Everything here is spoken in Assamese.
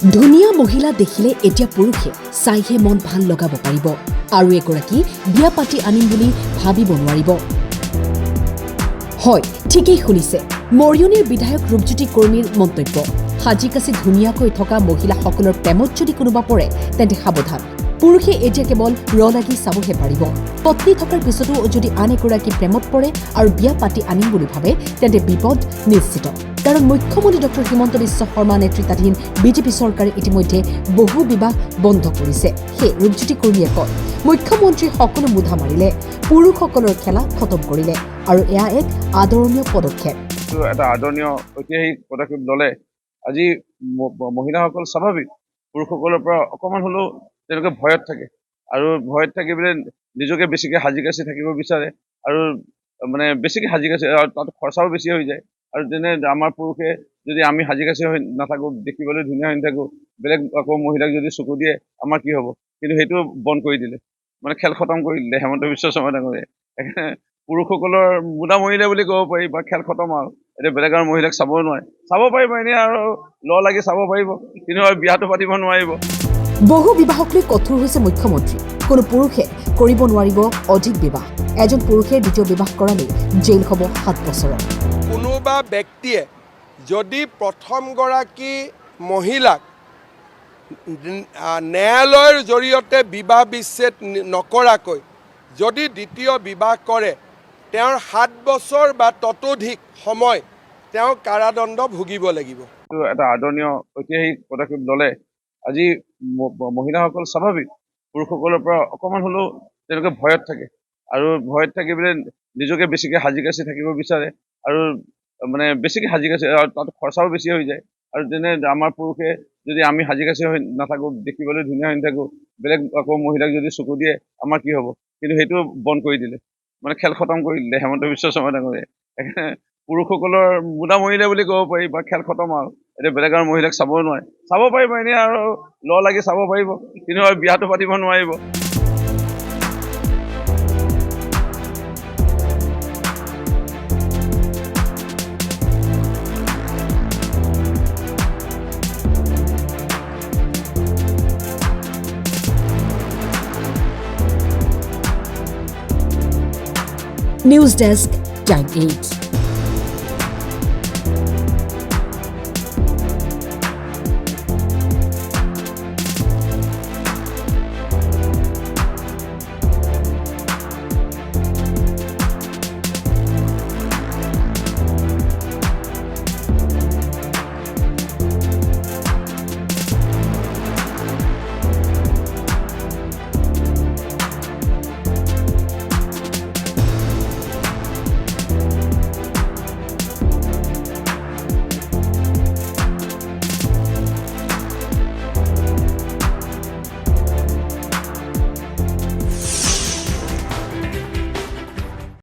ধুনীয়া মহিলা দেখিলে এতিয়া পুৰুষে চাইহে মন ভাল লগাব পাৰিব আৰু এগৰাকী বিয়া পাতি আনিম বুলি ভাবিব নোৱাৰিব। হয়, ঠিকেই শুনিছে, মৰিয়নিৰ বিধায়ক ৰূপজ্যোতি কৰ্মীৰ মন্তব্য। সাজি কাচি ধুনীয়াকৈ থকা মহিলাসকলৰ প্ৰেমত যদি কোনোবা পৰে তেন্তে সাৱধান। পুৰুষে এতিয়া কেৱল লাগি চাবহে পাৰিব। পত্নী থকাৰ পিছতো যদি আন এগৰাকী প্ৰেমত পৰে আৰু বিয়া পাতি আনিম বুলি ভাবে তেন্তে বিপদ নিশ্চিত। কাৰণ মুখ্যমন্ত্ৰী ডক্টৰ হিমন্ত বিশ্ব শৰ্মা নেতৃত্বাধীন বিজেপি চৰকাৰে ইতিমধ্যে বহু বিবাহ বন্ধ কৰিছে। সেই ৰূপজ্যোতি কৰ্মীয়ে কয়, মুখ্যমন্ত্ৰীয়ে সকলো মুধা মাৰিলে, পুৰুষসকলৰ খেলা খতম কৰিলে আৰু এয়া এক আদৰণীয় পদক্ষেপ। এটা আদৰণীয় ঐতিহাসিক পদক্ষেপ ল'লে। আজি মহিলাসকল স্বাভাৱিক পুৰুষসকলৰ পৰা অকণমান হ'লেও তেওঁলোকে ভয়ত থাকে আৰু ভয়ত থাকি পেলাই নিজকে বেছিকৈ সাজি কাচি থাকিব বিচাৰে আৰু মানে বেছিকৈ সাজি কাচি আৰু তাত খৰচাও বেছি হৈ যায়। আৰু তেনে আমাৰ পুৰুষে যদি আমি সাজি কাচি হৈ নাথাকোঁ, দেখিবলৈ ধুনীয়া হৈ নাথাকোঁ, বেলেগ আকৌ মহিলাক যদি চকু দিয়ে আমাৰ কি হ'ব? কিন্তু সেইটো বন্ধ কৰি দিলে, মানে খেল খতম কৰি দিলে হিমন্ত বিশ্ব শৰ্মা ডাঙৰীয়াই। পুৰুষসকলৰ মুদা মৰিলে বুলি ক'ব পাৰি বা খেল খতম আৰু এতিয়া বেলেগ আৰু মহিলাক চাব নোৱাৰে। চাব পাৰিব এনেই আৰু লাগি চাব পাৰিব, কিন্তু বিয়াটো পাতিব নোৱাৰিব। বহু বিবাহক লৈ কঠোৰ হৈছে মুখ্যমন্ত্ৰী। কোনো পুৰুষে কৰিব নোৱাৰিব অধিক বিবাহ। এজন পুৰুষে দ্বিতীয় বিবাহ কৰালৈ জেইল হ'ব 7 বছৰৰ। কোনোবা ব্যক্তিয়ে যদি প্ৰথমগৰাকী মহিলাক ন্যায়ালয়ৰ জৰিয়তে বিবাহ বিচ্ছেদ নকৰাকৈ যদি দ্বিতীয় বিবাহ কৰে, তেওঁৰ 7 বছৰ বা ততোধিক সময় তেওঁ কাৰাদণ্ড ভুগিব লাগিব। এটা আদৰণীয় ঐতিহাসিক পদক্ষেপ ল'লে। আজি মহিলাসকল স্বাভাৱিক পুৰুষসকলৰ পৰা অকণমান হ'লেও তেওঁলোকে ভয়ত থাকে আৰু ভয়ত থাকি পেলাই নিজকে বেছিকৈ সাজি কাচি থাকিব বিচাৰে আৰু মানে বেছিকৈ সাজি কাচি আৰু তাত খৰচাও বেছি হৈ যায়। আৰু তেনে আমাৰ পুৰুষে যদি আমি সাজি কাচি হৈ নাথাকোঁ, দেখিবলৈ ধুনীয়া হৈ নাথাকোঁ, বেলেগ আকৌ মহিলাক যদি চকু দিয়ে আমাৰ কি হ'ব? কিন্তু সেইটো বন্ধ কৰি দিলে, মানে খেল খতম কৰি দিলে হিমন্ত বিশ্ব শৰ্মা ডাঙৰীয়াই। পুৰুষসকলৰ মুদা মৰিলে বুলি ক'ব পাৰি বা খেল খতম আৰু এতিয়া বেলেগ আৰু মহিলাক চাব নোৱাৰে। চাব পাৰিব এনেই আৰু লাগি চাব পাৰিব, কিন্তু বিয়াটো পাতিব নোৱাৰিব। News desk, time 8।